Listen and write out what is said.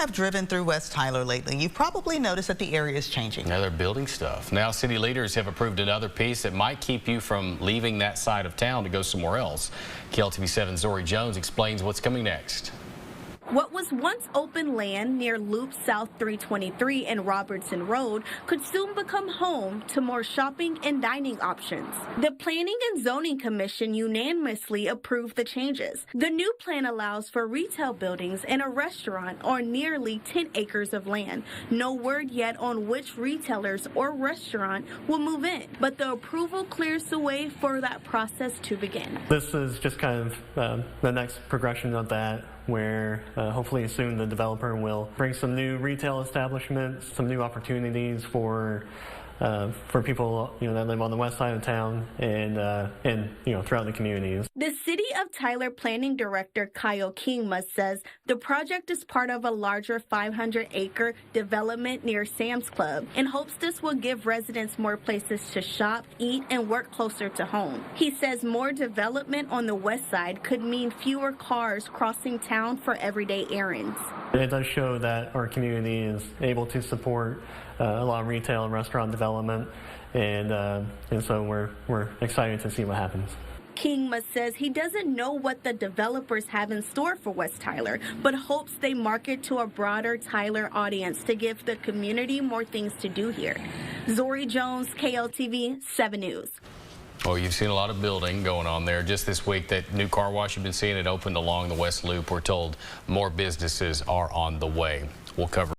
have driven through West Tyler lately, you've probably noticed that the area is changing. Now they're building stuff. Now city leaders have approved another piece that might keep you from leaving that side of town to go somewhere else. KLTV7's Zori Jones explains what's coming next. What was once open land near Loop South 323 and Robertson Road could soon become home to more shopping and dining options. The Planning and Zoning Commission unanimously approved the changes. The new plan allows for retail buildings and a restaurant on nearly 10 acres of land. No word yet on which retailers or restaurant will move in, but the approval clears the way for that process to begin. This is just kind of the next progression of that, where hopefully soon the developer will bring some new retail establishments, some new opportunities for people that live on the west side of town and throughout the communities. The City of Tyler Planning Director Kyle Kingma says the project is part of a larger 500-acre development near Sam's Club and hopes this will give residents more places to shop, eat, and work closer to home. He says more development on the west side could mean fewer cars crossing town for everyday errands. It does show that our community is able to support a lot of retail and restaurant development, and so we're excited to see what happens. Kingma says he doesn't know what the developers have in store for West Tyler, but hopes they market to a broader Tyler audience to give the community more things to do here. Zori Jones, KLTV 7 News. Well, you've seen a lot of building going on there. Just this week, that new car wash you've been seeing, it opened along the West Loop. We're told more businesses are on the way. We'll cover